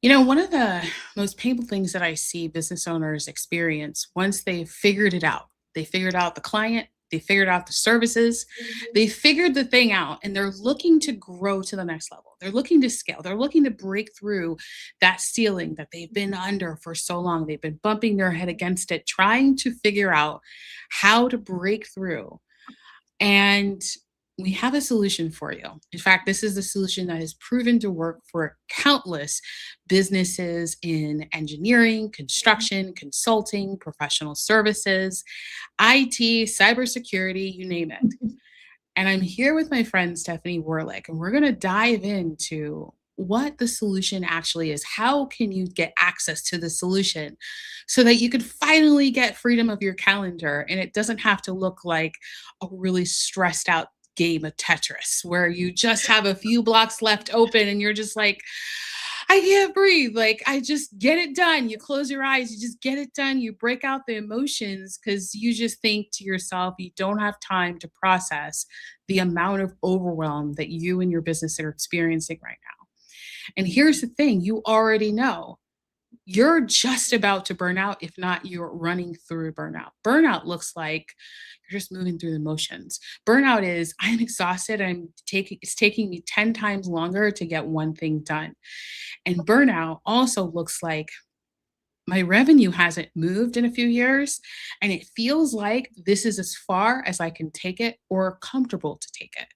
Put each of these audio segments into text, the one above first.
One of the most painful things that I see business owners experience once they've figured it out, they figured out the client, they figured out the services, they figured the thing out, and they're looking to grow to the next level. They're looking to scale, they're looking to break through that ceiling that they've been under for so long. They've been bumping their head against it, trying to figure out how to break through. And we have a solution for you. In fact, this is the solution that has proven to work for countless businesses in engineering, construction, consulting, professional services, IT, cybersecurity, you name it. And I'm here with my friend Stephanie Warlick, and we're going to dive into what the solution actually is. How can you get access to the solution so that you can finally get freedom of your calendar and it doesn't have to look like a really stressed out game of Tetris where you just have a few blocks left open and you're just like, I can't breathe. Like, I just get it done. You close your eyes, you just get it done. You break out the emotions because you just think to yourself, you don't have time to process the amount of overwhelm that you and your business are experiencing right now. And here's the thing, you already know you're just about to burn out, if not you're running through burnout. Burnout looks like you're just moving through the motions. Burnout is I'm exhausted, it's taking me 10 times longer to get one thing done. And burnout also looks like my revenue hasn't moved in a few years, and it feels like this is as far as I can take it or comfortable to take it.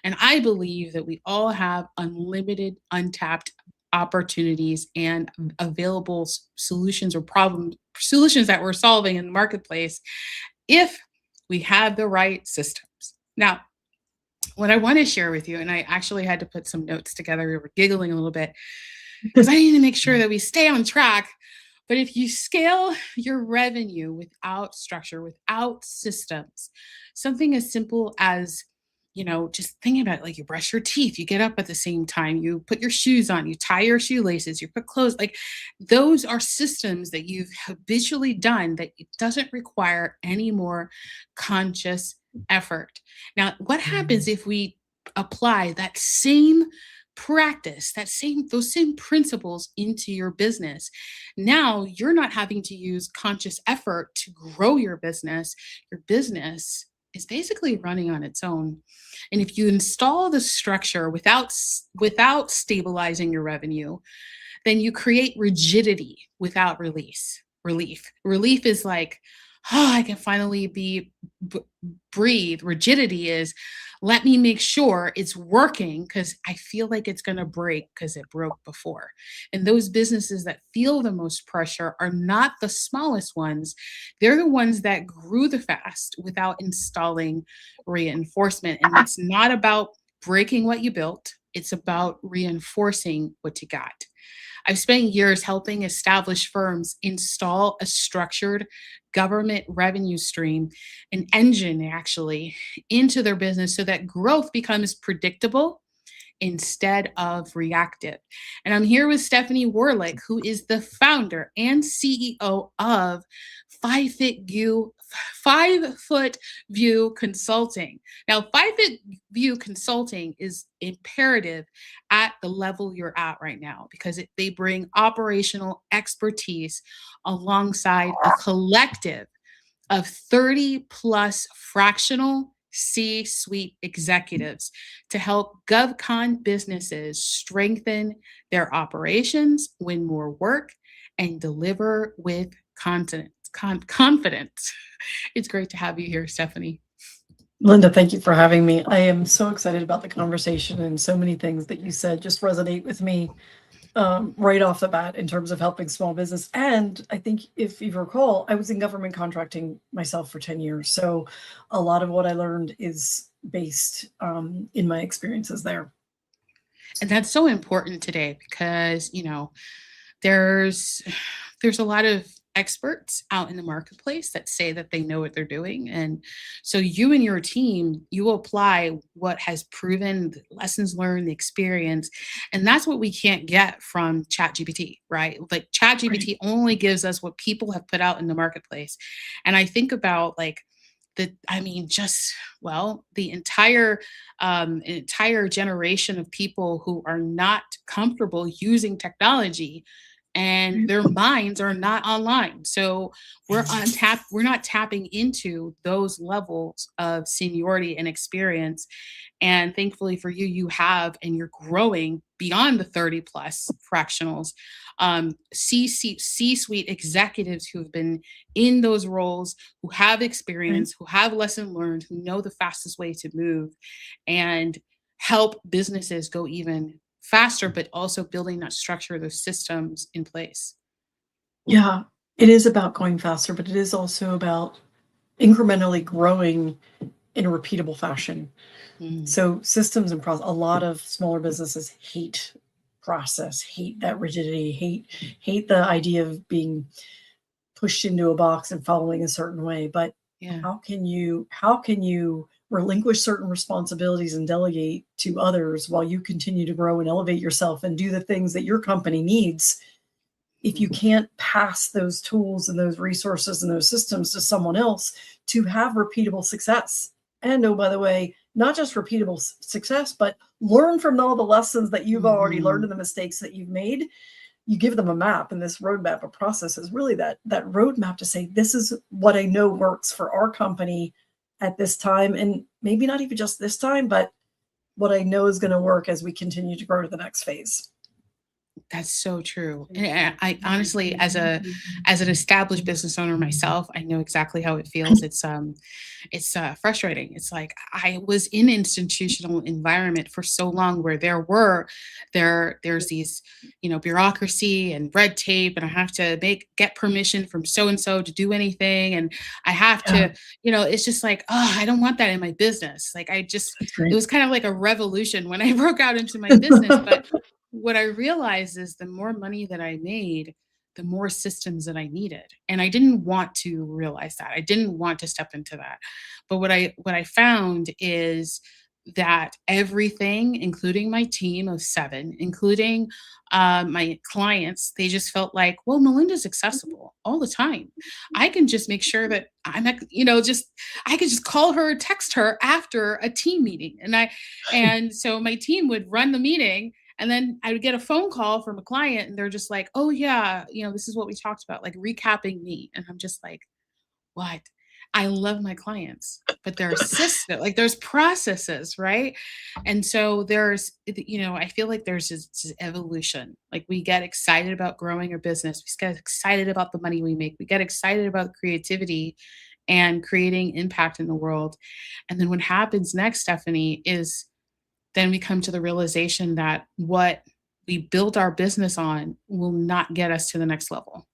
And I believe that we all have unlimited, untapped opportunities and available solutions or problem solutions that we're solving in the marketplace if we have the right systems. Now, what I want to share with you, and I actually had to put some notes together, we were giggling a little bit because I need to make sure that we stay on track. But if you scale your revenue without structure, without systems, something as simple as, just thinking about it, like you brush your teeth, you get up at the same time, you put your shoes on, you tie your shoelaces, you put clothes, like those are systems that you've habitually done that it doesn't require any more conscious effort. Now, what happens if we apply that same practice, those same principles into your business? Now you're not having to use conscious effort to grow your business. Your business is basically running on its own. And if you install the structure without stabilizing your revenue, then you create rigidity without relief is like, oh, I can finally breathe. Rigidity is, let me make sure it's working because I feel like it's going to break because it broke before. And those businesses that feel the most pressure are not the smallest ones. They're the ones that grew the fast without installing reinforcement. And it's not about breaking what you built, it's about reinforcing what you got. I've spent years helping established firms install a structured government revenue stream, an engine actually, into their business so that growth becomes predictable instead of reactive. And I'm here with Stephanie Warlick, who is the founder and CEO of 5 Foot View Consulting. Now, 5 Foot View Consulting is imperative at the level you're at right now because they bring operational expertise alongside a collective of 30 plus fractional C suite executives to help GovCon businesses strengthen their operations, win more work, and deliver with confidence. It's great to have you here, Stephanie. Linda, thank you for having me. I am so excited about the conversation, and so many things that you said just resonate with me right off the bat in terms of helping small business. And I think if you recall, I was in government contracting myself for 10 years. So a lot of what I learned is based in my experiences there. And that's so important today because, there's a lot of experts out in the marketplace that say that they know what they're doing. And so you and your team, you apply what has proven, the lessons learned, the experience. And that's what we can't get from ChatGPT, right? Like ChatGPT only gives us what people have put out in the marketplace. And I think about like I mean, just, well, the entire generation of people who are not comfortable using technology, and their minds are not online. So we're not tapping into those levels of seniority and experience. And thankfully for you, you have, and you're growing beyond the 30 plus fractionals, C-suite executives who have been in those roles, who have Right. experience, who have lesson learned, who know the fastest way to move and help businesses go even faster, but also building that structure, those systems in place. Yeah, it is about going faster, but it is also about incrementally growing in a repeatable fashion. Mm, So systems and process, a lot of smaller businesses hate process, hate that rigidity, hate the idea of being pushed into a box and following a certain way. But yeah. how can you relinquish certain responsibilities and delegate to others while you continue to grow and elevate yourself and do the things that your company needs if you Mhm. can't pass those tools and those resources and those systems to someone else to have repeatable success? And oh, by the way, not just repeatable success, but learn from all the lessons that you've already learned Mhm. and the mistakes that you've made. You give them a map, and this roadmap of process is really that roadmap to say, this is what I know works for our company at this time. And maybe not even just this time, but what I know is going to work as we continue to grow to the next phase. That's so true. And I honestly, as an established business owner myself, I know exactly how it feels. It's frustrating. It's like I was in institutional environment for so long where there's these, bureaucracy and red tape, and I have to get permission from so and so to do anything, and I have Yeah, to, it's just like, oh, I don't want that in my business. Like that's it great. was kind of like a revolution when I broke out into my business, but what I realized is the more money that I made, the more systems that I needed. And I didn't want to realize that. I didn't want to step into that. But what I found is that everything, including my team of 7, including my clients, they just felt like, well, Melinda's accessible all the time. I can just make sure that just I could just call her, text her after a team meeting, and so my team would run the meeting, and then I would get a phone call from a client and they're just like, "Oh yeah, this is what we talked about," like recapping me. And I'm just like, "What?" I love my clients, but there are there's processes, right? And so I feel like there's this evolution. Like we get excited about growing our business. We get excited about the money we make. We get excited about creativity and creating impact in the world. And then what happens next, Stephanie, is then we come to the realization that what we built our business on will not get us to the next level.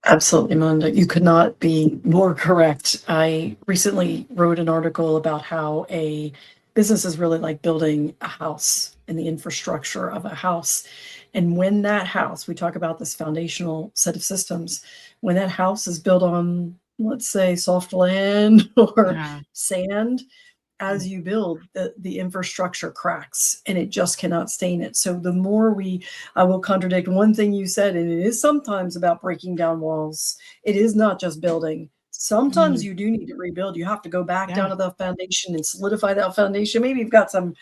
Absolutely, Melinda. You could not be more correct. I recently wrote an article about how a business is really like building a house and the infrastructure of a house. And when that house, we talk about this foundational set of systems, when that house is built on, let's say, soft land or Yeah. sand, as Mm. you build, the infrastructure cracks and it just cannot stain it. So the more we, I will contradict one thing you said, and it is sometimes about breaking down walls. It is not just building. Sometimes Mhm. you do need to rebuild. You have to go back Yeah. down to the foundation and solidify that foundation. Maybe you've got some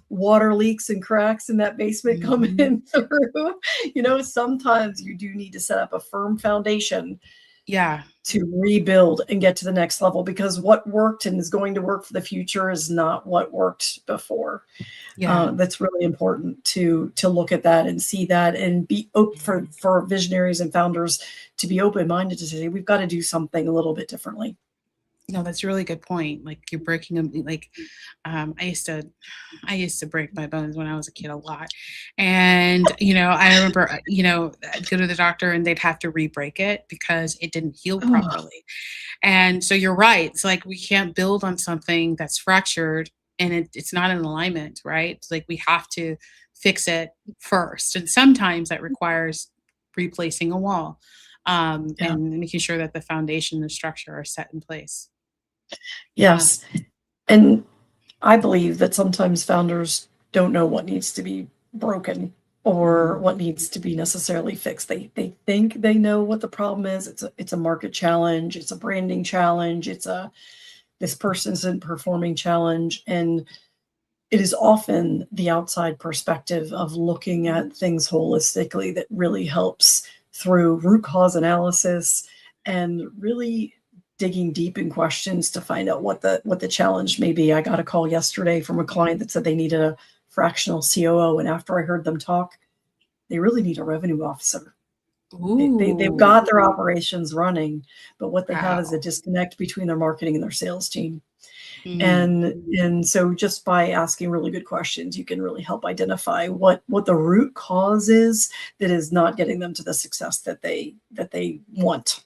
water leaks and cracks in that basement coming Mhm. in through. Sometimes you do need to set up a firm foundation Yeah. to rebuild and get to the next level, because what worked and is going to work for the future is not what worked before. Yeah. That's really important to look at that and see that and be open for visionaries and founders to be open minded to say we've got to do something a little bit differently. No, that's a really good point. Like you're breaking them. Like I used to break my bones when I was a kid a lot. And, I remember, I'd go to the doctor and they'd have to re-break it because it didn't heal Oh, properly. And so you're right. It's like we can't build on something that's fractured and it's not in alignment, right? It's like we have to fix it first. And sometimes that requires replacing a wall, yeah. and making sure that the foundation and the structure are set in place. Yeah. Yes. And I believe that sometimes founders don't know what needs to be broken or Mhm. what needs to be necessarily fixed. They think they know what the problem is. It's a market challenge, it's a branding challenge, it's a this person isn't performing challenge. And it is often the outside perspective of looking at things holistically that really helps through root cause analysis and really digging deep in questions to find out what the challenge may be. I got a call yesterday from a client that said they needed a fractional COO, and after I heard them talk, they really need a revenue officer. They've Ooh, got their operations running, but what they have is a wow. disconnect between their marketing and their sales team. Mm. And so just by asking really good questions, you can really help identify what the root cause is that is not getting them to the success that they want.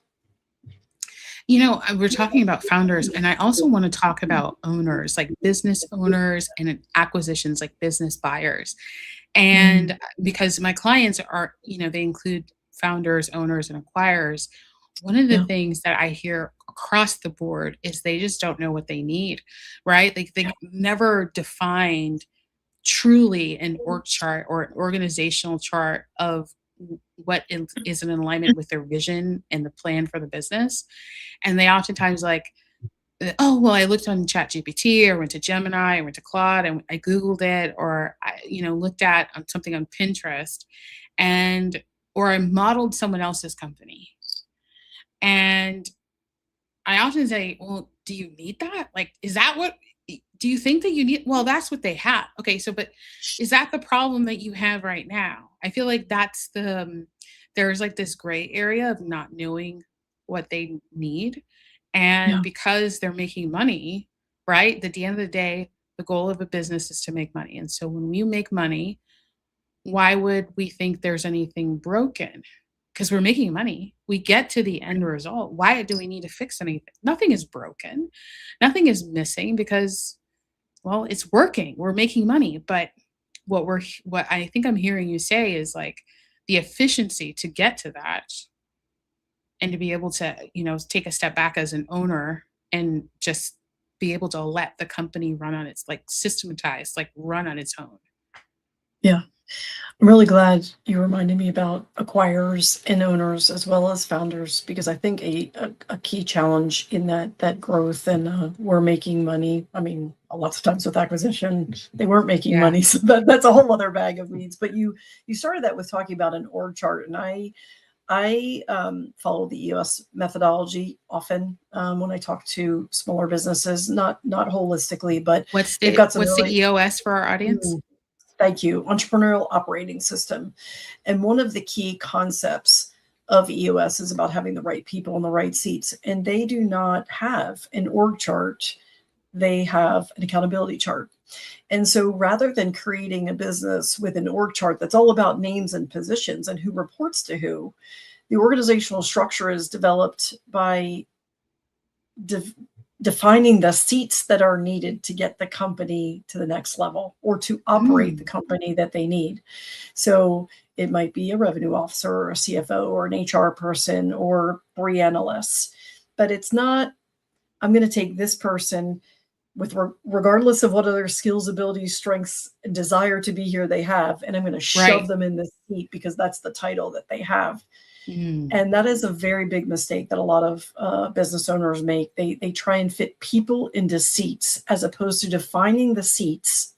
We're talking about founders, and I also want to talk about owners, like business owners and acquisitions, like business buyers. And Mm, because my clients are, they include founders, owners, and acquirers. One of the yeah, things that I hear across the board is they just don't know what they need, right? Like they never defined truly an org chart or an organizational chart of what is in alignment with their vision and the plan for the business. And they oftentimes like, oh, well, I looked on ChatGPT or went to Gemini or went to Claude and I Googled it or I, looked at something on Pinterest and or I modeled someone else's company. And I often say, well, do you need that? Like, is that what do you think that you need? Well, that's what they have. Okay, so but is that the problem that you have right now? I feel like that's there's like this gray area of not knowing what they need. And yeah, because they're making money, right? At the end of the day, the goal of a business is to make money. And so when we make money, why would we think there's anything broken? Because we're making money. We get to the end result. Why do we need to fix anything? Nothing is broken. Nothing is missing because, well, it's working. We're making money. But what I think I'm hearing you say is like the efficiency to get to that and to be able to, take a step back as an owner and just be able to let the company run on its like systematized, like run on its own. yeah. I'm really glad you reminded me about acquirers and owners as well as founders, because I think a key challenge in that growth and we're making money. I mean, lots of times with acquisition, they weren't making Yeah. money, so that's a whole other bag of weeds. But you started that with talking about an org chart, and I follow the EOS methodology often when I talk to smaller businesses, not holistically, but What's they've the got some what's the really EOS for our audience? thank you. Entrepreneurial operating system. And one of the key concepts of EOS is about having the right people in the right seats. And they do not have an org chart, they have an accountability chart. And so rather than creating a business with an org chart that's all about names and positions and who reports to who, the organizational structure is developed by defining the seats that are needed to get the company to the next level or to operate the Mm, company that they need. So it might be a revenue officer or a CFO or an HR person or 3 analysts, but it's not, I'm going to take this person with regardless of what other skills, abilities, strengths, and desire to be here they have, and I'm going to shove right. them in this seat because that's the title that they have. Mm, And that is a very big mistake that a lot of business owners make. They try and fit people into seats as opposed to defining the seats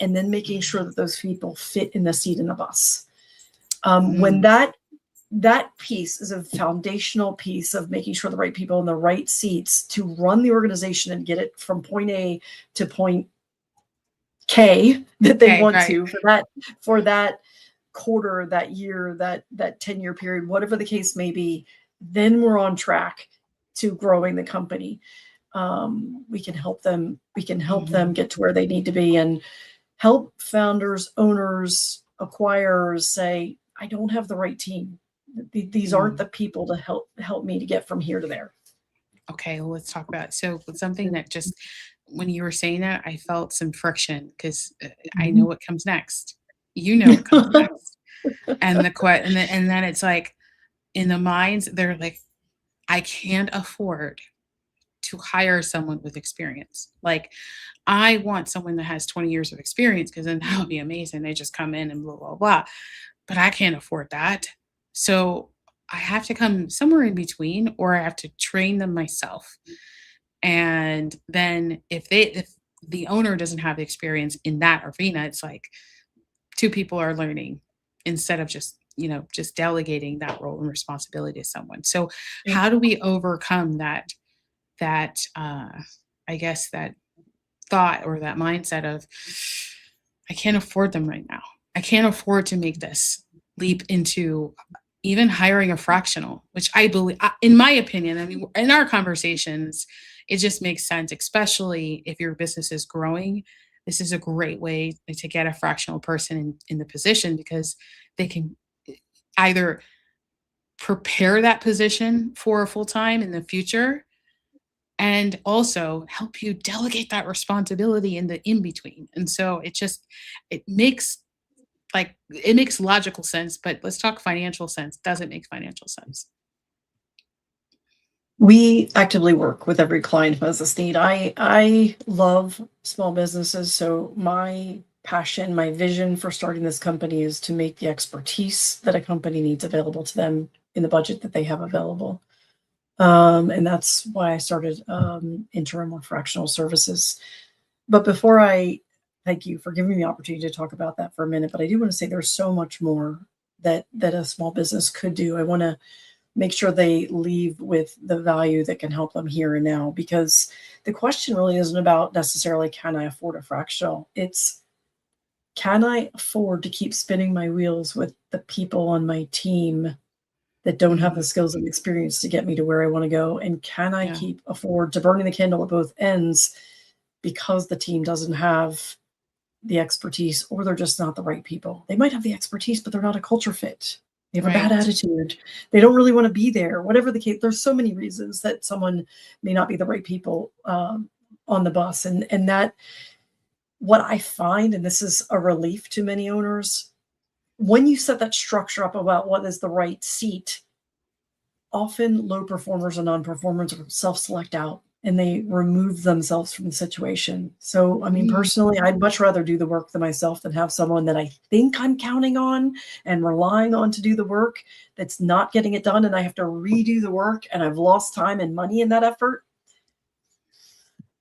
and then making sure that those people fit in the seat in the bus. When mm, that piece is a foundational piece of making sure the right people in the right seats to run the organization and get it from point A to point K that they okay, want right. to for that quarter, that year, that 10-year period, whatever the case may be, then we're on track to growing the company. We can help them Mhm, get to where they need to be and help founders, owners, acquirers say, I don't have the right team. These aren't mm. the people to help me to get from here to there. Okay, well, let's talk about so something that just when you were saying that, I felt some friction because I know Mhm. what comes next. You know what comes next. And and then it's like in the minds, they're like, I can't afford to hire someone with experience. Like, I want someone that has 20 years of experience because then that would be amazing. They just come in and blah, blah, blah. But I can't afford that. So I have to come somewhere in between or I have to train them myself. And then if the owner doesn't have the experience in that arena, it's like two people are learning instead of just, just delegating that role and responsibility to someone. So Yeah. how do we overcome that I guess that thought or that mindset of, I can't afford them right now. I can't afford to make this leap into even hiring a fractional, which I believe, in my opinion, I mean, in our conversations, it just makes sense, especially if your business is growing. This is a great way to get a fractional person in the position, because they can either prepare that position for a full time in the future, and also help you delegate that responsibility in the in between. And so it makes it makes logical sense, but let's talk financial sense. Does it make financial sense? We actively work with every client who has this need. I love small businesses, so my passion, my vision for starting this company is to make the expertise that a company needs available to them in the budget that they have available. And that's why I started interim or fractional services. But before I thank you for giving me the opportunity to talk about that for a minute, but I do want to say there's so much more that a small business could do. I want to make sure they leave with the value that can help them here and now, because the question really isn't about necessarily, can I afford a fractional? It's, can I afford to keep spinning my wheels with the people on my team that don't have the Mhm. skills and experience to get me to where I want to go? And can I Yeah. keep afford to burning the candle at both ends because the team doesn't have the expertise, or they're just not the right people? They might have the expertise, but they're not a culture fit. They have a bad Right. attitude. They don't really want to be there. Whatever the case, there's so many reasons that someone may not be the right people on the bus, and that what I find, and this is a relief to many owners, when you set that structure up about what is the right seat, often low performers and non-performers self-select out and they remove themselves from the situation. So, I mean, Mm. personally, I'd much rather do the work than myself than have someone that I think I'm counting on and relying on to do the work that's not getting it done. And I have to redo the work and I've lost time and money in that effort.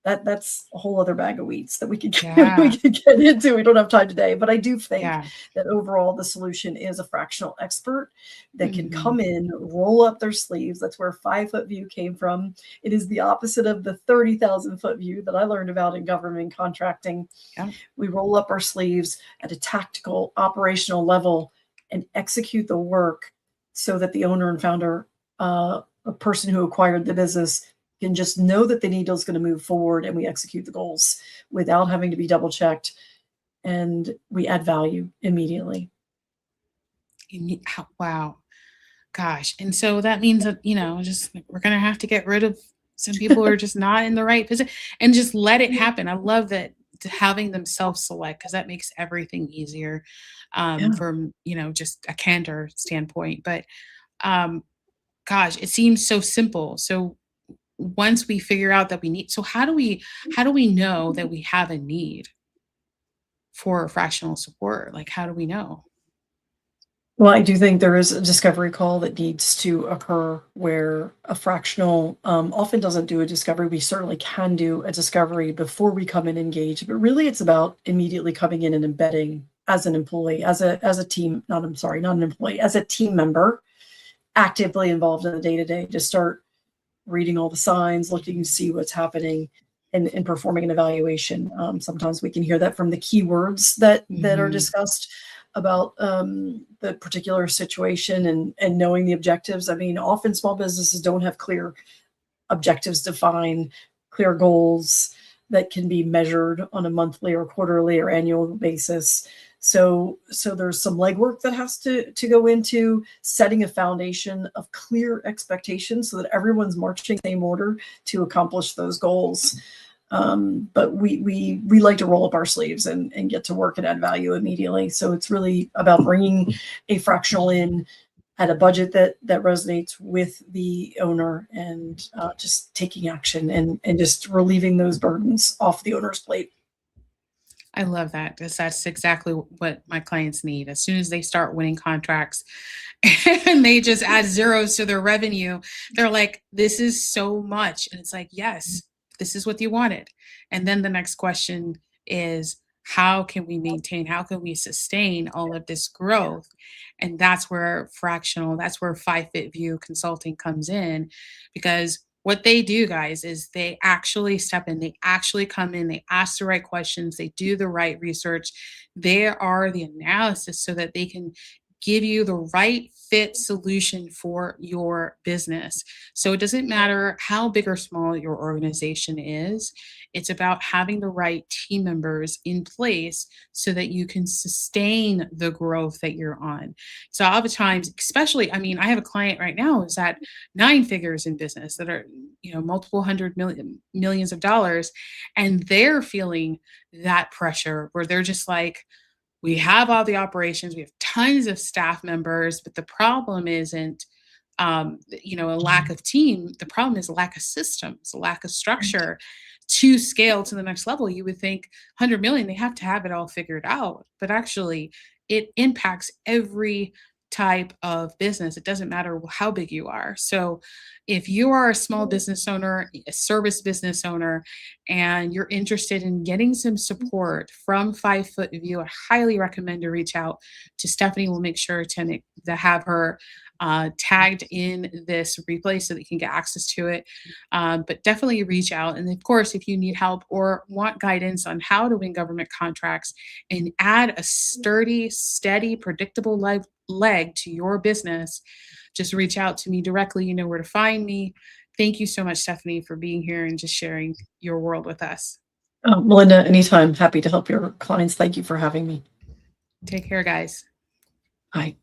That's a whole other bag of weeds that we could we Yeah. could get into. We don't have time today, but I do think Yeah. that overall the solution is a fractional expert that can Mhm. come in, roll up their sleeves. That's where 5 foot view came from. It is the opposite of the 30,000 foot view that I learned about in government contracting. Yeah. We roll up our sleeves at a tactical operational level and execute the work so that the owner and founder, a person who acquired the business, can just know that the needle is going to move forward and we execute the goals without having to be double checked, and we add value immediately. Wow. Gosh. And so that means that, just we're going to have to get rid of some people who are just not in the right position and just let it happen. I love that, having them self-select, because that makes everything easier, Yeah. from, just a candor standpoint. But um, gosh, it seems so simple. So once we figure out that we need, so how do we know that we have a need for fractional support? Like, how do we know? Well, I do think there is a discovery call that needs to occur where a fractional often doesn't do a discovery. We certainly can do a discovery before we come and engage, but really it's about immediately coming in and embedding as an employee, as a team, not, I'm sorry, not an employee, as a team member, actively involved in the day-to-day, to start reading all the signs, looking to see what's happening, and performing an evaluation. Sometimes we can hear that from the keywords that are Mhm. discussed about the particular situation, and knowing the objectives. I mean, often small businesses don't have clear objectives defined, clear goals that can be measured on a monthly or quarterly or annual basis. So there's some legwork that has to go into setting a foundation of clear expectations so that everyone's marching in the same order to accomplish those goals. But we like to roll up our sleeves and get to work and add value immediately. So it's really about bringing a fractional in at a budget that resonates with the owner, and just taking action and just relieving those burdens off the owner's plate. I love that, 'cause that's exactly what my clients need. As soon as they start winning contracts and they just add zeros to their revenue, they're like, "This is so much." And it's like, "Yes, This is what you wanted. And then the next question is, how can we maintain, how can we sustain all of this growth? And that's where fractional, that's where 5 Fit View Consulting comes in, because what they do, guys, is they actually step in, they actually come in, they ask the right questions, they do the right research, they are the analysis so that they can give you the right fit solution for your business. So it doesn't matter how big or small your organization is, it's about having the right team members in place so that you can sustain the growth that you're on. So oftentimes, especially, I mean, I have a client right now who's at 9 figures in business that are, multiple hundred millions of dollars, and they're feeling that pressure where they're just like, we have all the operations, we have tons of staff members, but the problem isn't, a lack of team. The problem is a lack of systems, a lack of structure to scale to the next level. You would think 100 million, they have to have it all figured out, but actually, it impacts every type of business. It doesn't matter how big you are. So, if you are a small business owner, a service business owner, and you're interested in getting some support from 5 Foot View, I highly recommend to reach out to Stephanie. We'll make sure to have her tagged in this replay so that you can get access to it. But definitely reach out. And of course, if you need help or want guidance on how to win government contracts and add a sturdy, steady, predictable leg to your business, just reach out to me directly. You know where to find me. Thank you so much, Stephanie, for being here and just sharing your world with us. Melinda, anytime. Happy to help your clients. Thank you for having me. Take care, guys. Bye.